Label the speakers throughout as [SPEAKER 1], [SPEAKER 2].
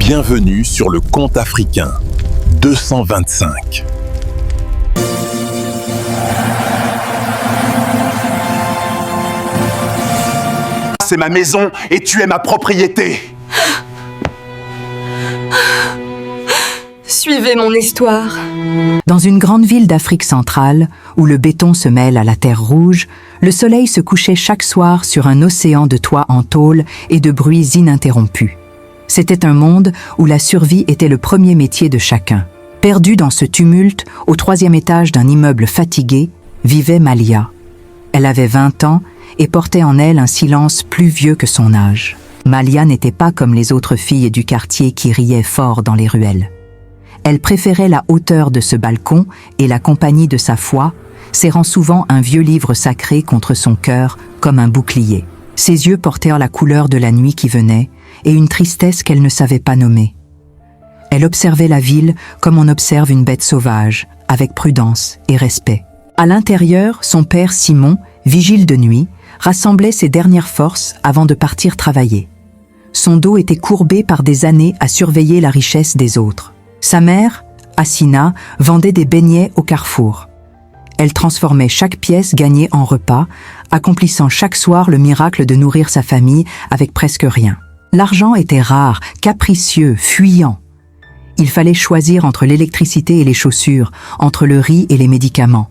[SPEAKER 1] Bienvenue sur le Conte africain 225.
[SPEAKER 2] C'est ma maison et tu es ma propriété.
[SPEAKER 3] Suivez mon histoire.
[SPEAKER 4] Dans une grande ville d'Afrique centrale, où le béton se mêle à la terre rouge, le soleil se couchait chaque soir sur un océan de toits en tôle et de bruits ininterrompus. C'était un monde où la survie était le premier métier de chacun. Perdue dans ce tumulte, au 3e étage d'un immeuble fatigué, vivait Malia. Elle avait 20 ans et portait en elle un silence plus vieux que son âge. Malia n'était pas comme les autres filles du quartier qui riaient fort dans les ruelles. Elle préférait la hauteur de ce balcon et la compagnie de sa foi, serrant souvent un vieux livre sacré contre son cœur comme un bouclier. Ses yeux portèrent la couleur de la nuit qui venait et une tristesse qu'elle ne savait pas nommer. Elle observait la ville comme on observe une bête sauvage, avec prudence et respect. À l'intérieur, son père Simon, vigile de nuit, rassemblait ses dernières forces avant de partir travailler. Son dos était courbé par des années à surveiller la richesse des autres. Sa mère, Assina, vendait des beignets au carrefour. Elle transformait chaque pièce gagnée en repas, accomplissant chaque soir le miracle de nourrir sa famille avec presque rien. L'argent était rare, capricieux, fuyant. Il fallait choisir entre l'électricité et les chaussures, entre le riz et les médicaments.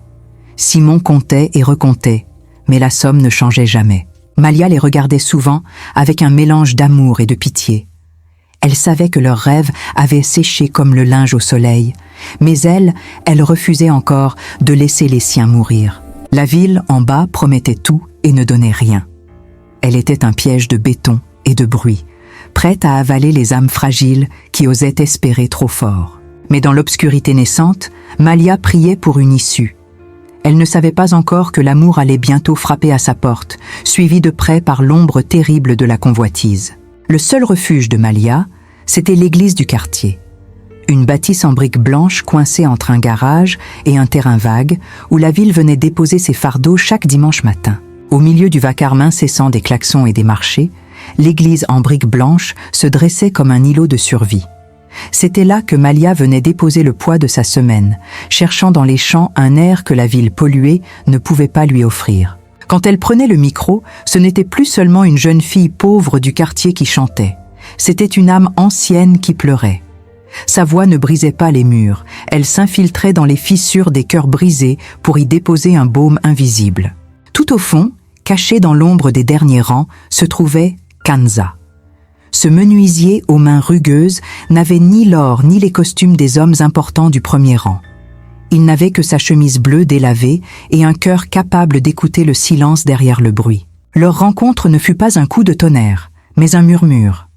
[SPEAKER 4] Simon comptait et recomptait, mais la somme ne changeait jamais. Malia les regardait souvent avec un mélange d'amour et de pitié. Elle savait que leurs rêves avaient séché comme le linge au soleil, mais elle refusait encore de laisser les siens mourir. La ville en bas promettait tout et ne donnait rien. Elle était un piège de béton et de bruit, prête à avaler les âmes fragiles qui osaient espérer trop fort. Mais dans l'obscurité naissante, Malia priait pour une issue. Elle ne savait pas encore que l'amour allait bientôt frapper à sa porte, suivi de près par l'ombre terrible de la convoitise. Le seul refuge de Malia, c'était l'église du quartier. Une bâtisse en briques blanches coincée entre un garage et un terrain vague, où la ville venait déposer ses fardeaux chaque dimanche matin. Au milieu du vacarme incessant des klaxons et des marchés, l'église en briques blanches se dressait comme un îlot de survie. C'était là que Malia venait déposer le poids de sa semaine, cherchant dans les champs un air que la ville polluée ne pouvait pas lui offrir. Quand elle prenait le micro, ce n'était plus seulement une jeune fille pauvre du quartier qui chantait. C'était une âme ancienne qui pleurait. Sa voix ne brisait pas les murs, elle s'infiltrait dans les fissures des cœurs brisés pour y déposer un baume invisible. Tout au fond, caché dans l'ombre des derniers rangs, se trouvait Kanza. Ce menuisier aux mains rugueuses n'avait ni l'or ni les costumes des hommes importants du premier rang. Il n'avait que sa chemise bleue délavée et un cœur capable d'écouter le silence derrière le bruit. Leur rencontre ne fut pas un coup de tonnerre, mais un murmure.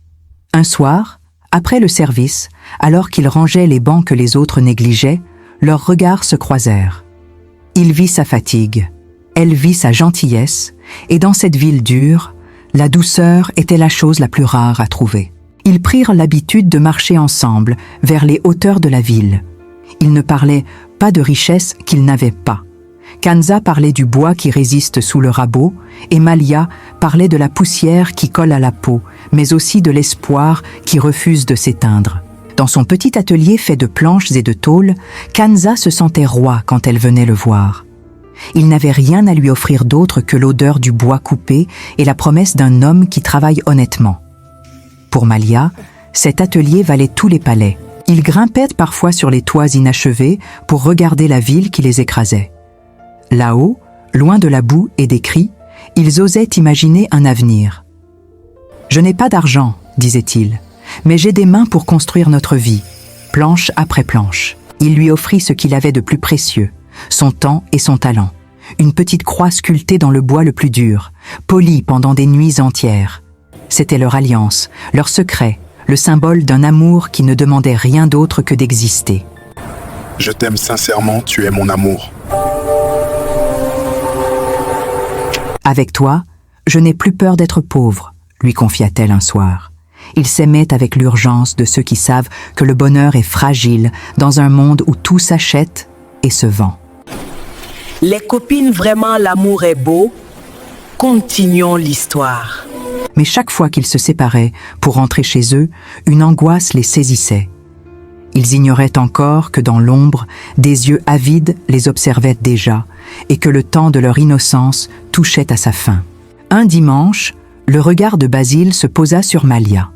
[SPEAKER 4] Un soir, après le service, alors qu'ils rangeaient les bancs que les autres négligeaient, leurs regards se croisèrent. Il vit sa fatigue, elle vit sa gentillesse, et dans cette ville dure, la douceur était la chose la plus rare à trouver. Ils prirent l'habitude de marcher ensemble vers les hauteurs de la ville. Ils ne parlaient pas de richesse qu'ils n'avaient pas. Kanza parlait du bois qui résiste sous le rabot, et Malia parlait de la poussière qui colle à la peau, mais aussi de l'espoir qui refuse de s'éteindre. Dans son petit atelier fait de planches et de tôles, Kanza se sentait roi quand elle venait le voir. Il n'avait rien à lui offrir d'autre que l'odeur du bois coupé et la promesse d'un homme qui travaille honnêtement. Pour Malia, cet atelier valait tous les palais. Ils grimpaient parfois sur les toits inachevés pour regarder la ville qui les écrasait. Là-haut, loin de la boue et des cris, ils osaient imaginer un avenir. « Je n'ai pas d'argent, disait-il, mais j'ai des mains pour construire notre vie, planche après planche. » Il lui offrit ce qu'il avait de plus précieux, son temps et son talent. Une petite croix sculptée dans le bois le plus dur, polie pendant des nuits entières. C'était leur alliance, leur secret, le symbole d'un amour qui ne demandait rien d'autre que d'exister.
[SPEAKER 2] « Je t'aime sincèrement, tu es mon amour. »
[SPEAKER 4] Avec toi, je n'ai plus peur d'être pauvre, lui confia-t-elle un soir. Ils s'aimaient avec l'urgence de ceux qui savent que le bonheur est fragile dans un monde où tout s'achète et se vend.
[SPEAKER 5] Les copines, vraiment l'amour est beau. Continuons l'histoire.
[SPEAKER 4] Mais chaque fois qu'ils se séparaient pour rentrer chez eux, une angoisse les saisissait. Ils ignoraient encore que dans l'ombre, des yeux avides les observaient déjà et que le temps de leur innocence touchait à sa fin. Un dimanche, le regard de Basile se posa sur Malia.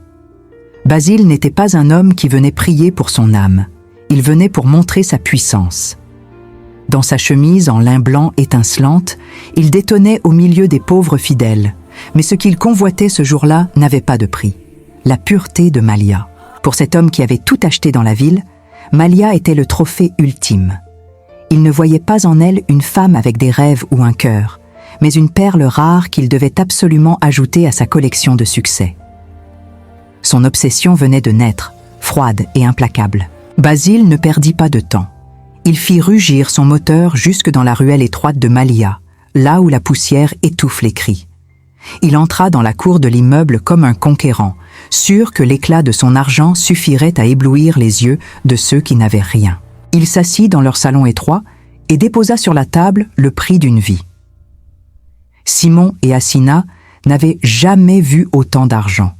[SPEAKER 4] Basile n'était pas un homme qui venait prier pour son âme. Il venait pour montrer sa puissance. Dans sa chemise en lin blanc étincelante, il détonnait au milieu des pauvres fidèles. Mais ce qu'il convoitait ce jour-là n'avait pas de prix. La pureté de Malia. Pour cet homme qui avait tout acheté dans la ville, Malia était le trophée ultime. Il ne voyait pas en elle une femme avec des rêves ou un cœur, mais une perle rare qu'il devait absolument ajouter à sa collection de succès. Son obsession venait de naître, froide et implacable. Basile ne perdit pas de temps. Il fit rugir son moteur jusque dans la ruelle étroite de Malia, là où la poussière étouffe les cris. Il entra dans la cour de l'immeuble comme un conquérant, sûr que l'éclat de son argent suffirait à éblouir les yeux de ceux qui n'avaient rien. Il s'assit dans leur salon étroit et déposa sur la table le prix d'une vie. Simon et Assina n'avaient jamais vu autant d'argent.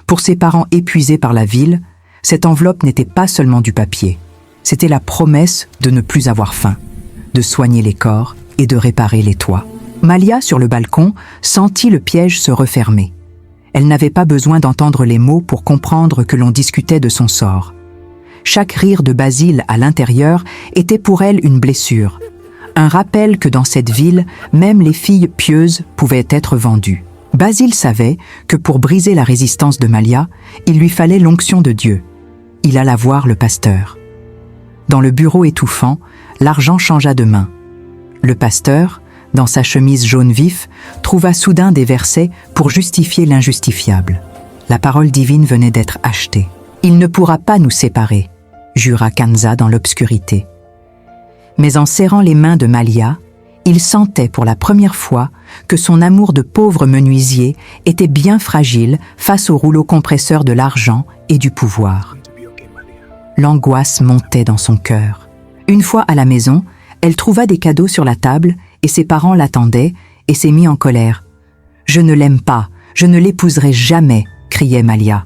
[SPEAKER 4] Pour ses parents épuisés par la ville, cette enveloppe n'était pas seulement du papier. C'était la promesse de ne plus avoir faim, de soigner les corps et de réparer les toits. Malia, sur le balcon, sentit le piège se refermer. Elle n'avait pas besoin d'entendre les mots pour comprendre que l'on discutait de son sort. Chaque rire de Basile à l'intérieur était pour elle une blessure, un rappel que dans cette ville, même les filles pieuses pouvaient être vendues. Basile savait que pour briser la résistance de Malia, il lui fallait l'onction de Dieu. Il alla voir le pasteur. Dans le bureau étouffant, l'argent changea de main. Le pasteur, dans sa chemise jaune vif, trouva soudain des versets pour justifier l'injustifiable. La parole divine venait d'être achetée. « Il ne pourra pas nous séparer », jura Kanza dans l'obscurité. Mais en serrant les mains de Malia, il sentait pour la première fois que son amour de pauvre menuisier était bien fragile face au rouleau compresseur de l'argent et du pouvoir. L'angoisse montait dans son cœur. Une fois à la maison, elle trouva des cadeaux sur la table et ses parents l'attendaient et s'est mis en colère. « Je ne l'aime pas, je ne l'épouserai jamais !» criait Malia.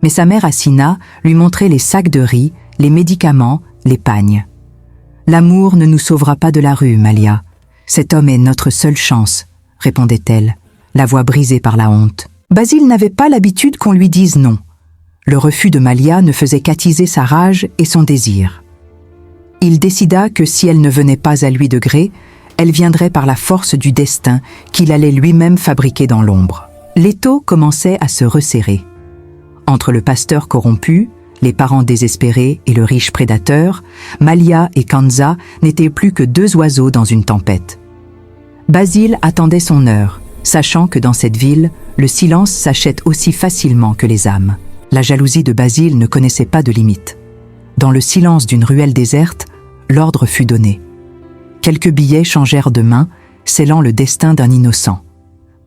[SPEAKER 4] Mais sa mère Assina lui montrait les sacs de riz, les médicaments, les pagnes. « L'amour ne nous sauvera pas de la rue, Malia. Cet homme est notre seule chance, » répondait-elle, la voix brisée par la honte. Basile n'avait pas l'habitude qu'on lui dise non. Le refus de Malia ne faisait qu'attiser sa rage et son désir. Il décida que si elle ne venait pas à lui de gré, elle viendrait par la force du destin qu'il allait lui-même fabriquer dans l'ombre. L'étau commençait à se resserrer. Entre le pasteur corrompu, les parents désespérés et le riche prédateur, Malia et Kanza n'étaient plus que deux oiseaux dans une tempête. Basile attendait son heure, sachant que dans cette ville, le silence s'achète aussi facilement que les âmes. La jalousie de Basile ne connaissait pas de limite. Dans le silence d'une ruelle déserte, l'ordre fut donné. Quelques billets changèrent de main, scellant le destin d'un innocent.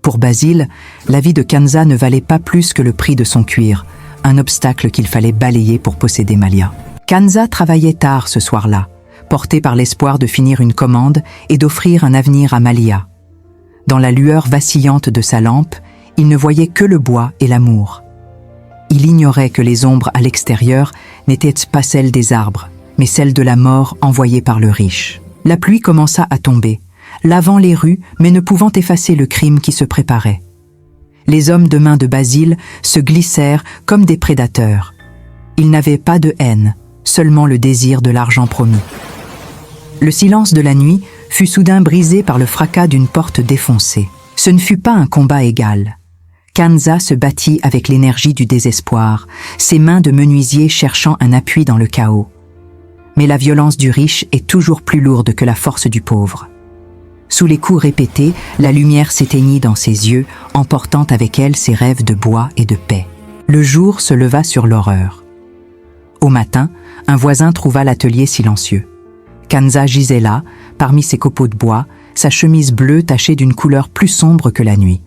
[SPEAKER 4] Pour Basile, la vie de Kanza ne valait pas plus que le prix de son cuir, un obstacle qu'il fallait balayer pour posséder Malia. Kanza travaillait tard ce soir-là, porté par l'espoir de finir une commande et d'offrir un avenir à Malia. Dans la lueur vacillante de sa lampe, il ne voyait que le bois et l'amour. Il ignorait que les ombres à l'extérieur n'étaient pas celles des arbres, mais celles de la mort envoyée par le riche. La pluie commença à tomber, lavant les rues mais ne pouvant effacer le crime qui se préparait. Les hommes de main de Basile se glissèrent comme des prédateurs. Ils n'avaient pas de haine, seulement le désir de l'argent promis. Le silence de la nuit fut soudain brisé par le fracas d'une porte défoncée. Ce ne fut pas un combat égal. Kanza se battit avec l'énergie du désespoir, ses mains de menuisier cherchant un appui dans le chaos. Mais la violence du riche est toujours plus lourde que la force du pauvre. Sous les coups répétés, la lumière s'éteignit dans ses yeux, emportant avec elle ses rêves de bois et de paix. Le jour se leva sur l'horreur. Au matin, un voisin trouva l'atelier silencieux. Kanza gisait là, parmi ses copeaux de bois, sa chemise bleue tachée d'une couleur plus sombre que la nuit.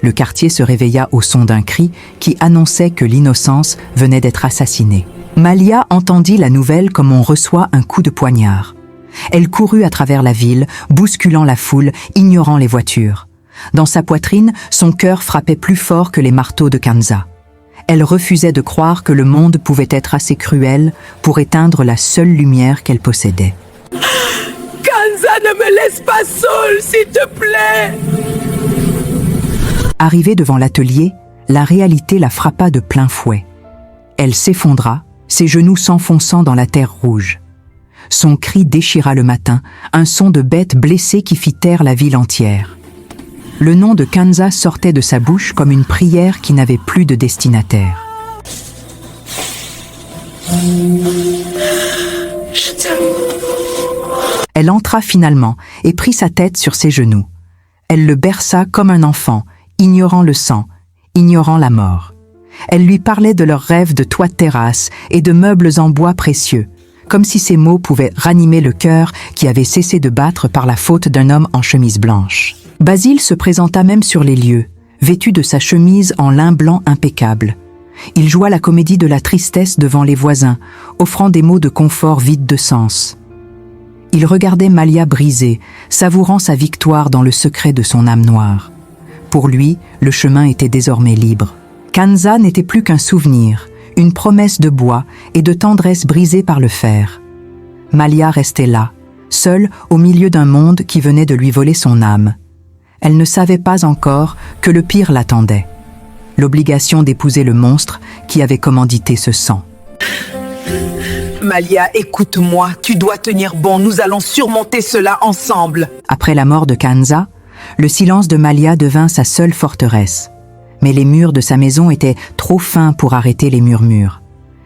[SPEAKER 4] Le quartier se réveilla au son d'un cri qui annonçait que l'innocence venait d'être assassinée. Malia entendit la nouvelle comme on reçoit un coup de poignard. Elle courut à travers la ville, bousculant la foule, ignorant les voitures. Dans sa poitrine, son cœur frappait plus fort que les marteaux de Kanza. Elle refusait de croire que le monde pouvait être assez cruel pour éteindre la seule lumière qu'elle possédait.
[SPEAKER 3] Kanza, ne me laisse pas seule, s'il te plaît!
[SPEAKER 4] Arrivée devant l'atelier, la réalité la frappa de plein fouet. Elle s'effondra, ses genoux s'enfonçant dans la terre rouge. Son cri déchira le matin, un son de bête blessée qui fit taire la ville entière. Le nom de Kanza sortait de sa bouche comme une prière qui n'avait plus de destinataire.
[SPEAKER 3] Je t'aime.
[SPEAKER 4] Elle entra finalement et prit sa tête sur ses genoux. Elle le berça comme un enfant, ignorant le sang, ignorant la mort. Elle lui parlait de leurs rêves de toits de terrasse et de meubles en bois précieux, comme si ces mots pouvaient ranimer le cœur qui avait cessé de battre par la faute d'un homme en chemise blanche. Basile se présenta même sur les lieux, vêtu de sa chemise en lin blanc impeccable. Il joua la comédie de la tristesse devant les voisins, offrant des mots de confort vides de sens. Il regardait Malia brisée, savourant sa victoire dans le secret de son âme noire. Pour lui, le chemin était désormais libre. Kanza n'était plus qu'un souvenir, une promesse de bois et de tendresse brisée par le fer. Malia restait là, seule au milieu d'un monde qui venait de lui voler son âme. Elle ne savait pas encore que le pire l'attendait. L'obligation d'épouser le monstre qui avait commandité ce sang.
[SPEAKER 3] Malia, écoute-moi, tu dois tenir bon, nous allons surmonter cela ensemble.
[SPEAKER 4] Après la mort de Kanza, le silence de Malia devint sa seule forteresse. Mais les murs de sa maison étaient trop fins pour arrêter les murmures.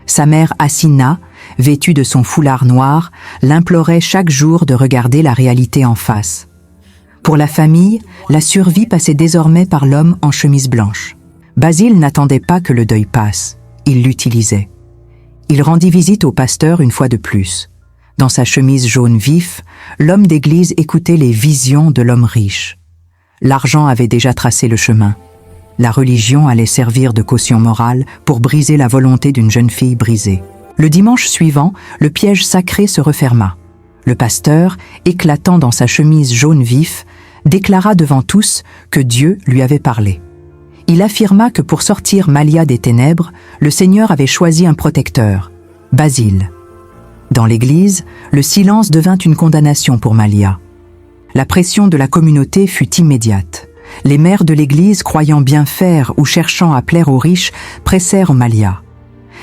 [SPEAKER 4] Sa mère Assina, vêtue de son foulard noir, l'implorait chaque jour de regarder la réalité en face. Pour la famille, la survie passait désormais par l'homme en chemise blanche. Basile n'attendait pas que le deuil passe, il l'utilisait. Il rendit visite au pasteur une fois de plus. Dans sa chemise jaune vif, l'homme d'église écoutait les visions de l'homme riche. L'argent avait déjà tracé le chemin. La religion allait servir de caution morale pour briser la volonté d'une jeune fille brisée. Le dimanche suivant, le piège sacré se referma. Le pasteur, éclatant dans sa chemise jaune vif, déclara devant tous que Dieu lui avait parlé. Il affirma que pour sortir Malia des ténèbres, le Seigneur avait choisi un protecteur, Basile. Dans l'église, le silence devint une condamnation pour Malia. La pression de la communauté fut immédiate. Les mères de l'église, croyant bien faire ou cherchant à plaire aux riches, pressèrent Malia.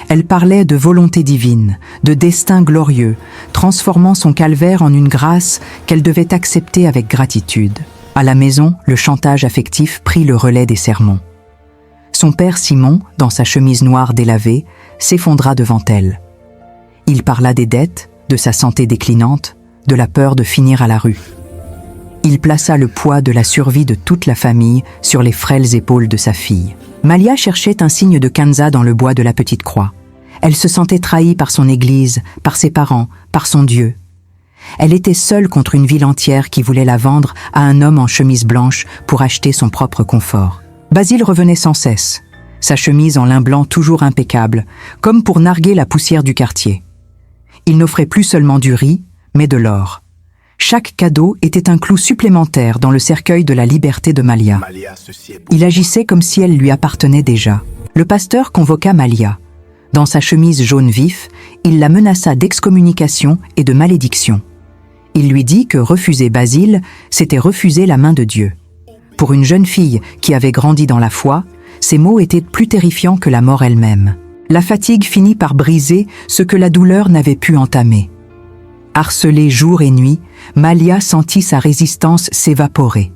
[SPEAKER 4] Elle parlait de volonté divine, de destin glorieux, transformant son calvaire en une grâce qu'elle devait accepter avec gratitude. À la maison, le chantage affectif prit le relais des sermons. Son père Simon, dans sa chemise noire délavée, s'effondra devant elle. Il parla des dettes, de sa santé déclinante, de la peur de finir à la rue. Il plaça le poids de la survie de toute la famille sur les frêles épaules de sa fille. Malia cherchait un signe de Kanza dans le bois de la petite croix. Elle se sentait trahie par son église, par ses parents, par son Dieu. Elle était seule contre une ville entière qui voulait la vendre à un homme en chemise blanche pour acheter son propre confort. Basile revenait sans cesse, sa chemise en lin blanc toujours impeccable, comme pour narguer la poussière du quartier. Il n'offrait plus seulement du riz, mais de l'or. Chaque cadeau était un clou supplémentaire dans le cercueil de la liberté de Malia. Il agissait comme si elle lui appartenait déjà. Le pasteur convoqua Malia. Dans sa chemise jaune vif, il la menaça d'excommunication et de malédiction. Il lui dit que refuser Basile, c'était refuser la main de Dieu. Pour une jeune fille qui avait grandi dans la foi, ces mots étaient plus terrifiants que la mort elle-même. La fatigue finit par briser ce que la douleur n'avait pu entamer. Harcelée jour et nuit, Malia sentit sa résistance s'évaporer.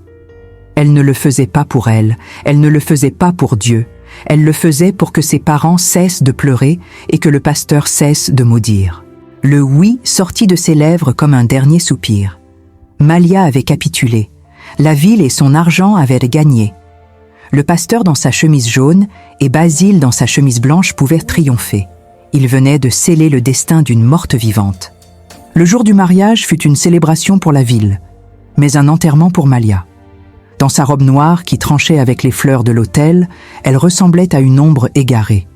[SPEAKER 4] Elle ne le faisait pas pour elle, elle ne le faisait pas pour Dieu, elle le faisait pour que ses parents cessent de pleurer et que le pasteur cesse de maudire. Le oui sortit de ses lèvres comme un dernier soupir. Malia avait capitulé. La ville et son argent avaient gagné. Le pasteur dans sa chemise jaune et Basile dans sa chemise blanche pouvaient triompher. Ils venaient de sceller le destin d'une morte vivante. Le jour du mariage fut une célébration pour la ville, mais un enterrement pour Malia. Dans sa robe noire qui tranchait avec les fleurs de l'autel, elle ressemblait à une ombre égarée.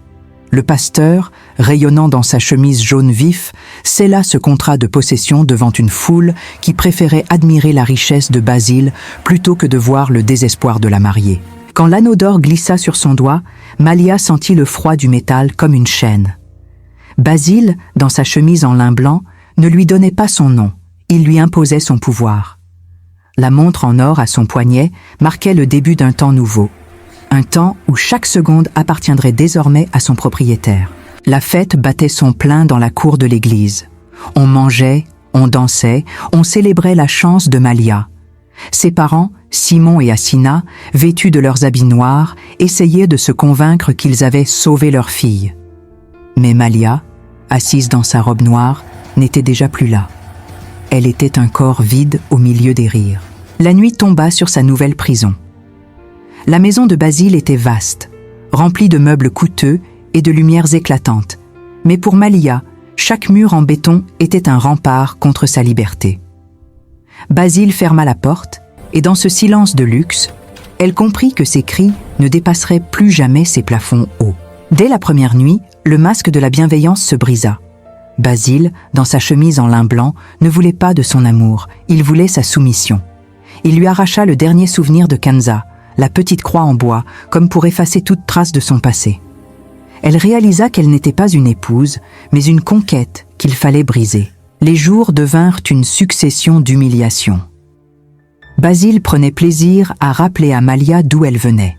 [SPEAKER 4] Le pasteur, rayonnant dans sa chemise jaune vif, scella ce contrat de possession devant une foule qui préférait admirer la richesse de Basile plutôt que de voir le désespoir de la mariée. Quand l'anneau d'or glissa sur son doigt, Malia sentit le froid du métal comme une chaîne. Basile, dans sa chemise en lin blanc, ne lui donnait pas son nom, il lui imposait son pouvoir. La montre en or à son poignet marquait le début d'un temps nouveau. Un temps où chaque seconde appartiendrait désormais à son propriétaire. La fête battait son plein dans la cour de l'église. On mangeait, on dansait, on célébrait la chance de Malia. Ses parents, Simon et Assina, vêtus de leurs habits noirs, essayaient de se convaincre qu'ils avaient sauvé leur fille. Mais Malia, assise dans sa robe noire, n'était déjà plus là. Elle était un corps vide au milieu des rires. La nuit tomba sur sa nouvelle prison. La maison de Basile était vaste, remplie de meubles coûteux et de lumières éclatantes. Mais pour Malia, chaque mur en béton était un rempart contre sa liberté. Basile ferma la porte, et dans ce silence de luxe, elle comprit que ses cris ne dépasseraient plus jamais ses plafonds hauts. Dès la première nuit, le masque de la bienveillance se brisa. Basile, dans sa chemise en lin blanc, ne voulait pas de son amour, il voulait sa soumission. Il lui arracha le dernier souvenir de Kanza, la petite croix en bois, comme pour effacer toute trace de son passé. Elle réalisa qu'elle n'était pas une épouse, mais une conquête qu'il fallait briser. Les jours devinrent une succession d'humiliations. Basile prenait plaisir à rappeler à Malia d'où elle venait.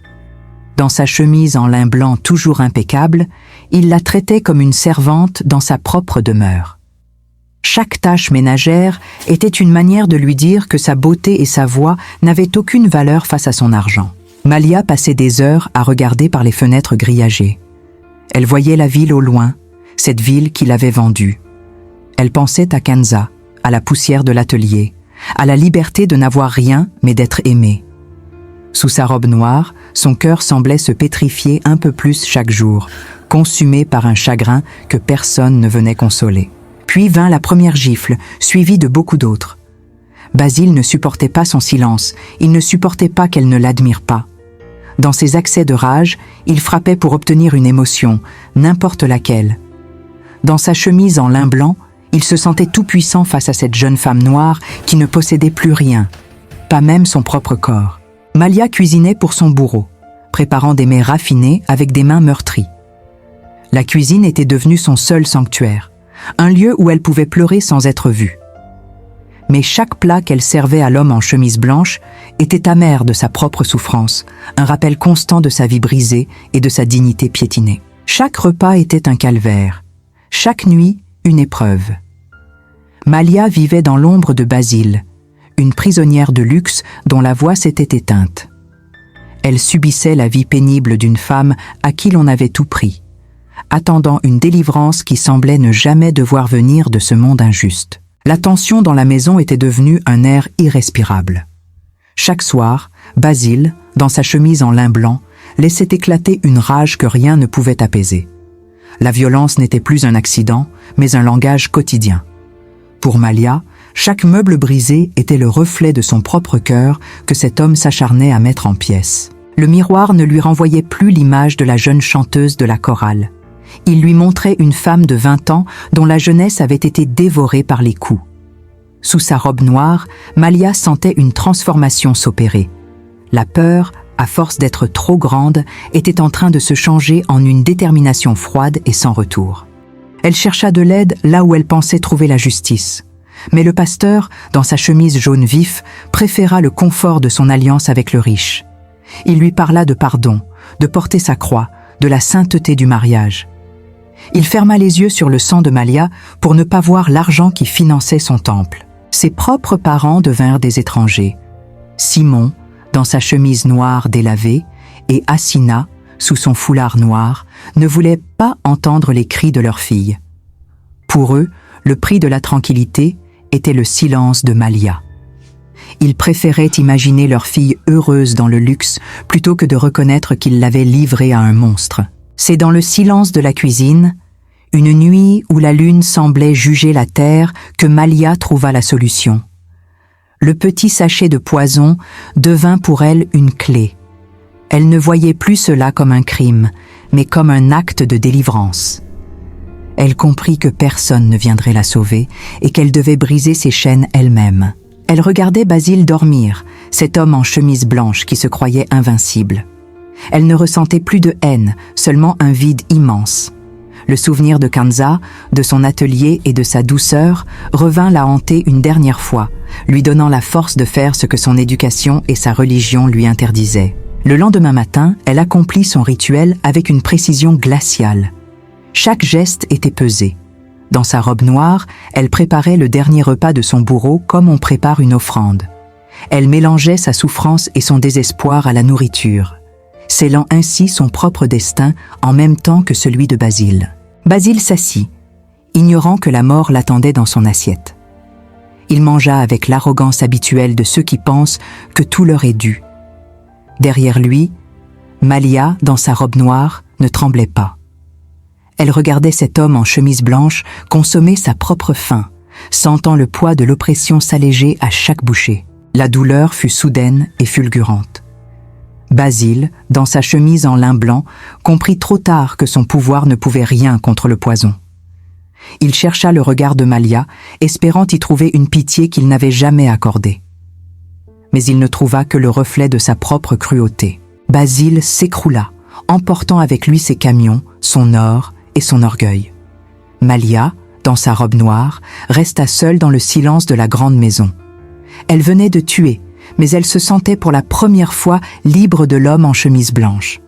[SPEAKER 4] Dans sa chemise en lin blanc toujours impeccable, il la traitait comme une servante dans sa propre demeure. Chaque tâche ménagère était une manière de lui dire que sa beauté et sa voix n'avaient aucune valeur face à son argent. Malia passait des heures à regarder par les fenêtres grillagées. Elle voyait la ville au loin, cette ville qu'il avait vendue. Elle pensait à Kanza, à la poussière de l'atelier, à la liberté de n'avoir rien mais d'être aimée. Sous sa robe noire, son cœur semblait se pétrifier un peu plus chaque jour, consumé par un chagrin que personne ne venait consoler. Puis vint la première gifle, suivie de beaucoup d'autres. Basile ne supportait pas son silence, il ne supportait pas qu'elle ne l'admire pas. Dans ses accès de rage, il frappait pour obtenir une émotion, n'importe laquelle. Dans sa chemise en lin blanc, il se sentait tout-puissant face à cette jeune femme noire qui ne possédait plus rien, pas même son propre corps. Malia cuisinait pour son bourreau, préparant des mets raffinés avec des mains meurtries. La cuisine était devenue son seul sanctuaire, un lieu où elle pouvait pleurer sans être vue. Mais chaque plat qu'elle servait à l'homme en chemise blanche était amer de sa propre souffrance, un rappel constant de sa vie brisée et de sa dignité piétinée. Chaque repas était un calvaire, chaque nuit une épreuve. Malia vivait dans l'ombre de Basile, une prisonnière de luxe dont la voix s'était éteinte. Elle subissait la vie pénible d'une femme à qui l'on avait tout pris, attendant une délivrance qui semblait ne jamais devoir venir de ce monde injuste. La tension dans la maison était devenue un air irrespirable. Chaque soir, Basile, dans sa chemise en lin blanc, laissait éclater une rage que rien ne pouvait apaiser. La violence n'était plus un accident, mais un langage quotidien. Pour Malia, chaque meuble brisé était le reflet de son propre cœur que cet homme s'acharnait à mettre en pièces. Le miroir ne lui renvoyait plus l'image de la jeune chanteuse de la chorale. Il lui montrait une femme de 20 ans dont la jeunesse avait été dévorée par les coups. Sous sa robe noire, Malia sentait une transformation s'opérer. La peur, à force d'être trop grande, était en train de se changer en une détermination froide et sans retour. Elle chercha de l'aide là où elle pensait trouver la justice. Mais le pasteur, dans sa chemise jaune vif, préféra le confort de son alliance avec le riche. Il lui parla de pardon, de porter sa croix, de la sainteté du mariage. Il ferma les yeux sur le sang de Malia pour ne pas voir l'argent qui finançait son temple. Ses propres parents devinrent des étrangers. Simon, dans sa chemise noire délavée, et Assina, sous son foulard noir, ne voulaient pas entendre les cris de leur fille. Pour eux, le prix de la tranquillité était le silence de Malia. Ils préféraient imaginer leur fille heureuse dans le luxe plutôt que de reconnaître qu'ils l'avaient livrée à un monstre. C'est dans le silence de la cuisine, une nuit où la lune semblait juger la terre, que Malia trouva la solution. Le petit sachet de poison devint pour elle une clé. Elle ne voyait plus cela comme un crime, mais comme un acte de délivrance. Elle comprit que personne ne viendrait la sauver et qu'elle devait briser ses chaînes elle-même. Elle regardait Basile dormir, cet homme en chemise blanche qui se croyait invincible. Elle ne ressentait plus de haine, seulement un vide immense. Le souvenir de Kanza, de son atelier et de sa douceur revint la hanter une dernière fois, lui donnant la force de faire ce que son éducation et sa religion lui interdisaient. Le lendemain matin, elle accomplit son rituel avec une précision glaciale. Chaque geste était pesé. Dans sa robe noire, elle préparait le dernier repas de son bourreau comme on prépare une offrande. Elle mélangeait sa souffrance et son désespoir à la nourriture, scellant ainsi son propre destin en même temps que celui de Basile. Basile s'assit, ignorant que la mort l'attendait dans son assiette. Il mangea avec l'arrogance habituelle de ceux qui pensent que tout leur est dû. Derrière lui, Malia, dans sa robe noire, ne tremblait pas. Elle regardait cet homme en chemise blanche consommer sa propre faim, sentant le poids de l'oppression s'alléger à chaque bouchée. La douleur fut soudaine et fulgurante. Basile, dans sa chemise en lin blanc, comprit trop tard que son pouvoir ne pouvait rien contre le poison. Il chercha le regard de Malia, espérant y trouver une pitié qu'il n'avait jamais accordée. Mais il ne trouva que le reflet de sa propre cruauté. Basile s'écroula, emportant avec lui ses camions, son or et son orgueil. Malia, dans sa robe noire, resta seule dans le silence de la grande maison. Elle venait de tuer, mais elle se sentait pour la première fois libre de l'homme en chemise blanche.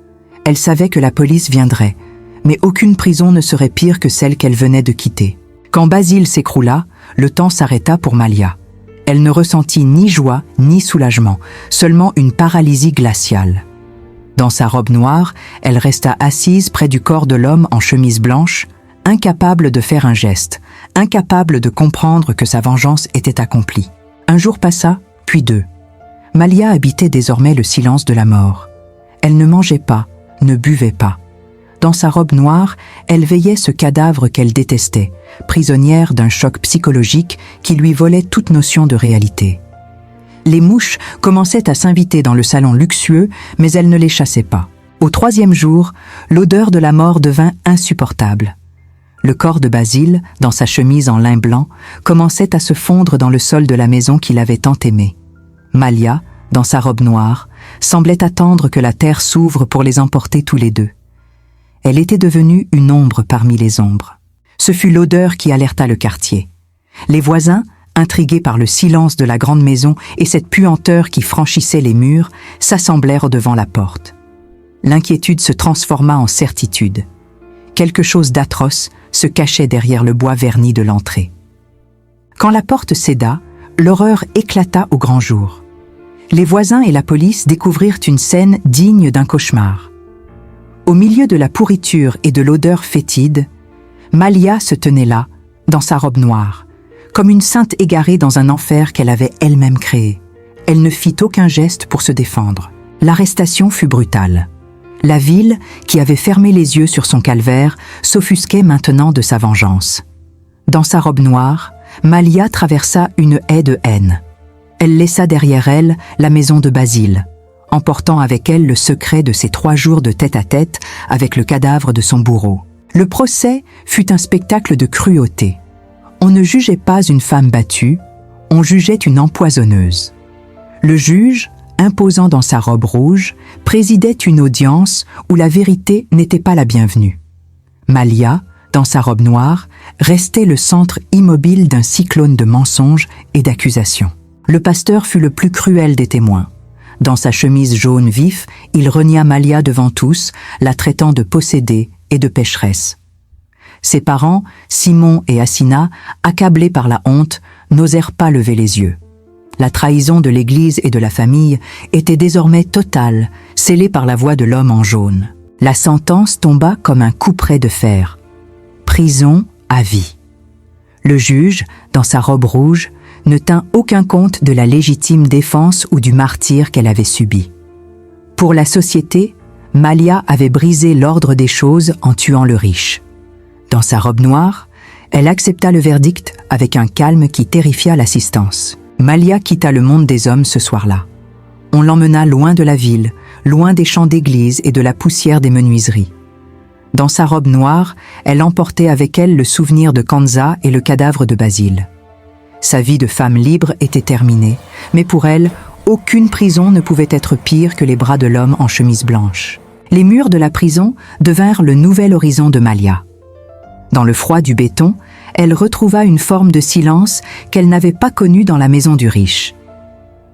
[SPEAKER 4] Elle savait que la police viendrait, mais aucune prison ne serait pire que celle qu'elle venait de quitter. Quand Basile s'écroula, le temps s'arrêta pour Malia. Elle ne ressentit ni joie ni soulagement, seulement une paralysie glaciale. Dans sa robe noire, elle resta assise près du corps de l'homme en chemise blanche, incapable de faire un geste, incapable de comprendre que sa vengeance était accomplie. Un jour passa, puis deux. Malia habitait désormais le silence de la mort. Elle ne mangeait pas, ne buvait pas. Dans sa robe noire, elle veillait ce cadavre qu'elle détestait, prisonnière d'un choc psychologique qui lui volait toute notion de réalité. Les mouches commençaient à s'inviter dans le salon luxueux, mais elles ne les chassaient pas. Au troisième jour, l'odeur de la mort devint insupportable. Le corps de Basile, dans sa chemise en lin blanc, commençait à se fondre dans le sol de la maison qu'il avait tant aimée. Malia, dans sa robe noire, semblait attendre que la terre s'ouvre pour les emporter tous les deux. Elle était devenue une ombre parmi les ombres. Ce fut l'odeur qui alerta le quartier. Les voisins, intrigués par le silence de la grande maison et cette puanteur qui franchissait les murs, s'assemblèrent devant la porte. L'inquiétude se transforma en certitude. Quelque chose d'atroce se cachait derrière le bois verni de l'entrée. Quand la porte céda, l'horreur éclata au grand jour. Les voisins et la police découvrirent une scène digne d'un cauchemar. Au milieu de la pourriture et de l'odeur fétide, Malia se tenait là, dans sa robe noire, comme une sainte égarée dans un enfer qu'elle avait elle-même créé. Elle ne fit aucun geste pour se défendre. L'arrestation fut brutale. La ville, qui avait fermé les yeux sur son calvaire, s'offusquait maintenant de sa vengeance. Dans sa robe noire, Malia traversa une haie de haine. Elle laissa derrière elle la maison de Basile, emportant avec elle le secret de ses 3 jours de tête-à-tête avec le cadavre de son bourreau. Le procès fut un spectacle de cruauté. On ne jugeait pas une femme battue, on jugeait une empoisonneuse. Le juge, imposant dans sa robe rouge, présidait une audience où la vérité n'était pas la bienvenue. Malia, dans sa robe noire, restait le centre immobile d'un cyclone de mensonges et d'accusations. Le pasteur fut le plus cruel des témoins. Dans sa chemise jaune vif, il renia Malia devant tous, la traitant de possédée et de pécheresse. Ses parents, Simon et Assina, accablés par la honte, n'osèrent pas lever les yeux. La trahison de l'Église et de la famille était désormais totale, scellée par la voix de l'homme en jaune. La sentence tomba comme un couperet de fer. Prison à vie. Le juge, dans sa robe rouge, ne tint aucun compte de la légitime défense ou du martyre qu'elle avait subi. Pour la société, Malia avait brisé l'ordre des choses en tuant le riche. Dans sa robe noire, elle accepta le verdict avec un calme qui terrifia l'assistance. Malia quitta le monde des hommes ce soir-là. On l'emmena loin de la ville, loin des champs d'église et de la poussière des menuiseries. Dans sa robe noire, elle emportait avec elle le souvenir de Kanza et le cadavre de Basile. Sa vie de femme libre était terminée, mais pour elle, aucune prison ne pouvait être pire que les bras de l'homme en chemise blanche. Les murs de la prison devinrent le nouvel horizon de Malia. Dans le froid du béton, elle retrouva une forme de silence qu'elle n'avait pas connue dans la maison du riche.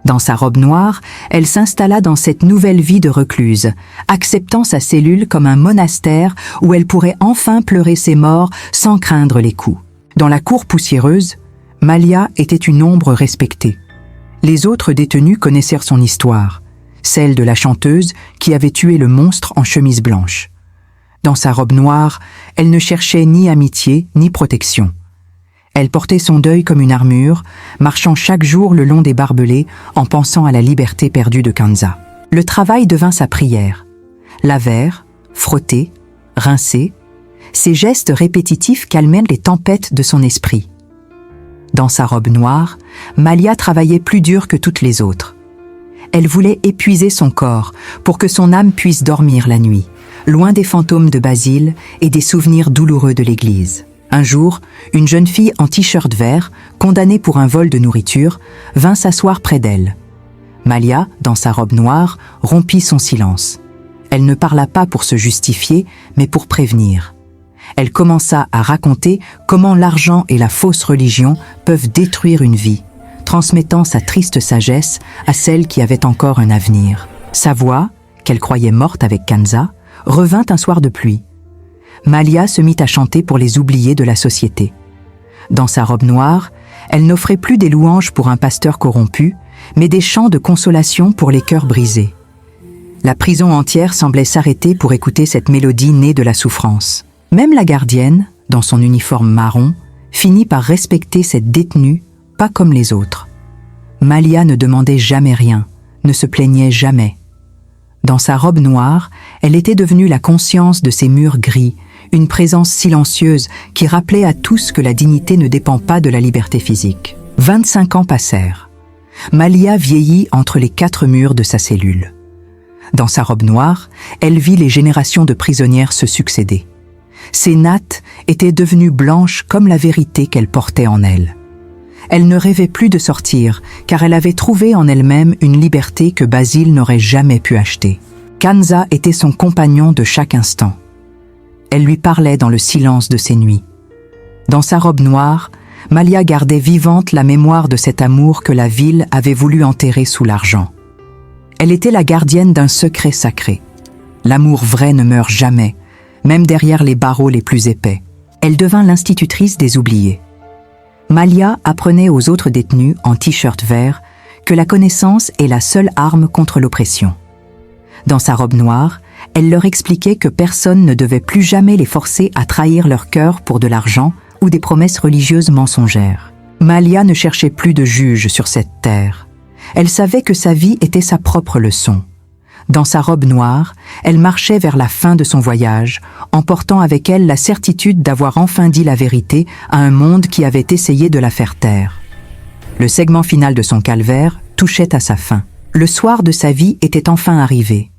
[SPEAKER 4] Dans sa robe noire, elle s'installa dans cette nouvelle vie de recluse, acceptant sa cellule comme un monastère où elle pourrait enfin pleurer ses morts sans craindre les coups. Dans la cour poussiéreuse, Malia était une ombre respectée. Les autres détenus connaissèrent son histoire, celle de la chanteuse qui avait tué le monstre en chemise blanche. Dans sa robe noire, elle ne cherchait ni amitié ni protection. Elle portait son deuil comme une armure, marchant chaque jour le long des barbelés en pensant à la liberté perdue de Kanza. Le travail devint sa prière. Laver, frotter, rincer, ces gestes répétitifs calmèrent les tempêtes de son esprit. Dans sa robe noire, Malia travaillait plus dur que toutes les autres. Elle voulait épuiser son corps pour que son âme puisse dormir la nuit, loin des fantômes de Basile et des souvenirs douloureux de l'église. Un jour, une jeune fille en t-shirt vert, condamnée pour un vol de nourriture, vint s'asseoir près d'elle. Malia, dans sa robe noire, rompit son silence. Elle ne parla pas pour se justifier, mais pour prévenir. Elle commença à raconter comment l'argent et la fausse religion peuvent détruire une vie, transmettant sa triste sagesse à celle qui avait encore un avenir. Sa voix, qu'elle croyait morte avec Kanza, revint un soir de pluie. Malia se mit à chanter pour les oubliés de la société. Dans sa robe noire, elle n'offrait plus des louanges pour un pasteur corrompu, mais des chants de consolation pour les cœurs brisés. La prison entière semblait s'arrêter pour écouter cette mélodie née de la souffrance. Même la gardienne, dans son uniforme marron, finit par respecter cette détenue, pas comme les autres. Malia ne demandait jamais rien, ne se plaignait jamais. Dans sa robe noire, elle était devenue la conscience de ces murs gris, une présence silencieuse qui rappelait à tous que la dignité ne dépend pas de la liberté physique. 25 ans passèrent. Malia vieillit entre les 4 murs de sa cellule. Dans sa robe noire, elle vit les générations de prisonnières se succéder. Ses nattes étaient devenues blanches comme la vérité qu'elle portait en elle. Elle ne rêvait plus de sortir, car elle avait trouvé en elle-même une liberté que Basile n'aurait jamais pu acheter. Kanza était son compagnon de chaque instant. Elle lui parlait dans le silence de ses nuits. Dans sa robe noire, Malia gardait vivante la mémoire de cet amour que la ville avait voulu enterrer sous l'argent. Elle était la gardienne d'un secret sacré. L'amour vrai ne meurt jamais, même derrière les barreaux les plus épais. Elle devint l'institutrice des oubliés. Malia apprenait aux autres détenus en t-shirt vert que la connaissance est la seule arme contre l'oppression. Dans sa robe noire, elle leur expliquait que personne ne devait plus jamais les forcer à trahir leur cœur pour de l'argent ou des promesses religieuses mensongères. Malia ne cherchait plus de juge sur cette terre. Elle savait que sa vie était sa propre leçon. Dans sa robe noire, elle marchait vers la fin de son voyage, emportant avec elle la certitude d'avoir enfin dit la vérité à un monde qui avait essayé de la faire taire. Le segment final de son calvaire touchait à sa fin. Le soir de sa vie était enfin arrivé.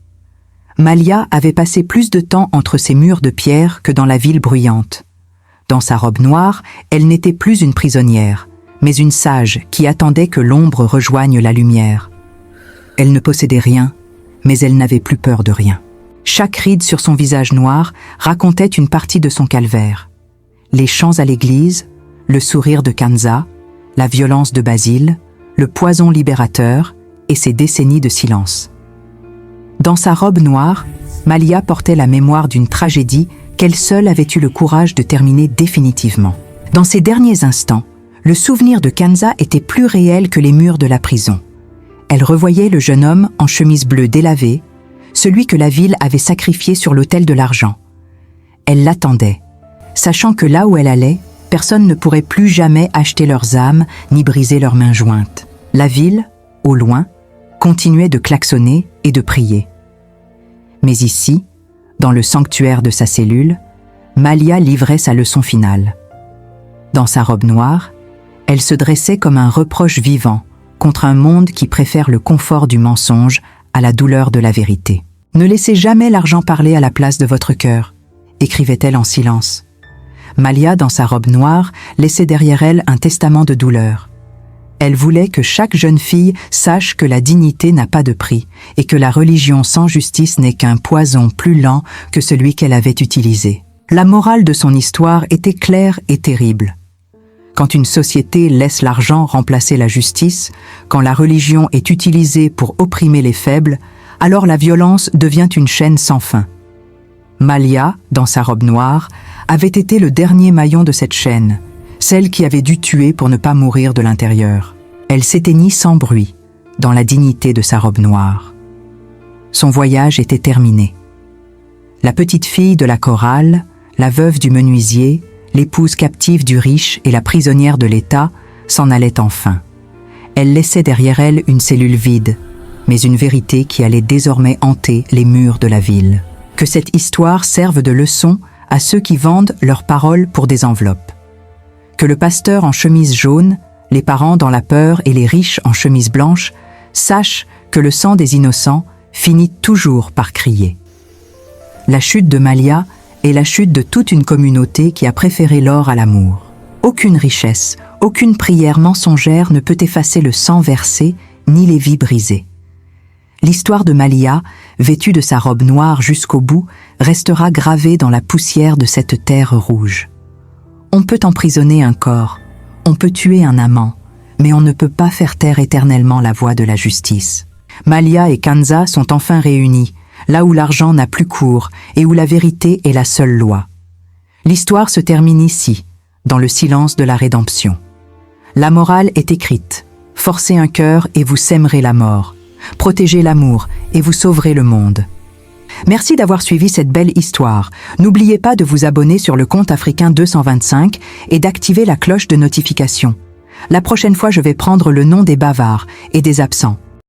[SPEAKER 4] Malia avait passé plus de temps entre ces murs de pierre que dans la ville bruyante. Dans sa robe noire, elle n'était plus une prisonnière, mais une sage qui attendait que l'ombre rejoigne la lumière. Elle ne possédait rien, mais elle n'avait plus peur de rien. Chaque ride sur son visage noir racontait une partie de son calvaire. Les chants à l'église, le sourire de Kanza, la violence de Basile, le poison libérateur et ses décennies de silence. Dans sa robe noire, Malia portait la mémoire d'une tragédie qu'elle seule avait eu le courage de terminer définitivement. Dans ces derniers instants, le souvenir de Kanza était plus réel que les murs de la prison. Elle revoyait le jeune homme en chemise bleue délavée, celui que la ville avait sacrifié sur l'autel de l'argent. Elle l'attendait, sachant que là où elle allait, personne ne pourrait plus jamais acheter leurs âmes ni briser leurs mains jointes. La ville, au loin, continuait de klaxonner et de prier. Mais ici, dans le sanctuaire de sa cellule, Malia livrait sa leçon finale. Dans sa robe noire, elle se dressait comme un reproche vivant contre un monde qui préfère le confort du mensonge à la douleur de la vérité. Ne laissez jamais l'argent parler à la place de votre cœur. écrivait-elle en silence. Malia, dans sa robe noire, laissait derrière elle un testament de douleur. Elle voulait que chaque jeune fille sache que la dignité n'a pas de prix et que la religion sans justice n'est qu'un poison plus lent que celui qu'elle avait utilisé. La morale de son histoire était claire et terrible. Quand une société laisse l'argent remplacer la justice, quand la religion est utilisée pour opprimer les faibles, alors la violence devient une chaîne sans fin. Malia, dans sa robe noire, avait été le dernier maillon de cette chaîne, celle qui avait dû tuer pour ne pas mourir de l'intérieur. Elle s'éteignit sans bruit, dans la dignité de sa robe noire. Son voyage était terminé. La petite fille de la chorale, la veuve du menuisier, l'épouse captive du riche et la prisonnière de l'État s'en allaient enfin. Elle laissait derrière elle une cellule vide, mais une vérité qui allait désormais hanter les murs de la ville. Que cette histoire serve de leçon à ceux qui vendent leurs paroles pour des enveloppes. Que le pasteur en chemise jaune, les parents dans la peur et les riches en chemise blanche sachent que le sang des innocents finit toujours par crier. La chute de Malia est la chute de toute une communauté qui a préféré l'or à l'amour. Aucune richesse, aucune prière mensongère ne peut effacer le sang versé ni les vies brisées. L'histoire de Malia, vêtue de sa robe noire jusqu'au bout, restera gravée dans la poussière de cette terre rouge. On peut emprisonner un corps, on peut tuer un amant, mais on ne peut pas faire taire éternellement la voix de la justice. Malia et Kanza sont enfin réunis, là où l'argent n'a plus cours et où la vérité est la seule loi. L'histoire se termine ici, dans le silence de la rédemption. La morale est écrite. Forcez un cœur et vous sèmerez la mort. Protégez l'amour et vous sauverez le monde. Merci d'avoir suivi cette belle histoire. N'oubliez pas de vous abonner sur le compte africain 225 et d'activer la cloche de notification. La prochaine fois, je vais prendre le nom des bavards et des absents.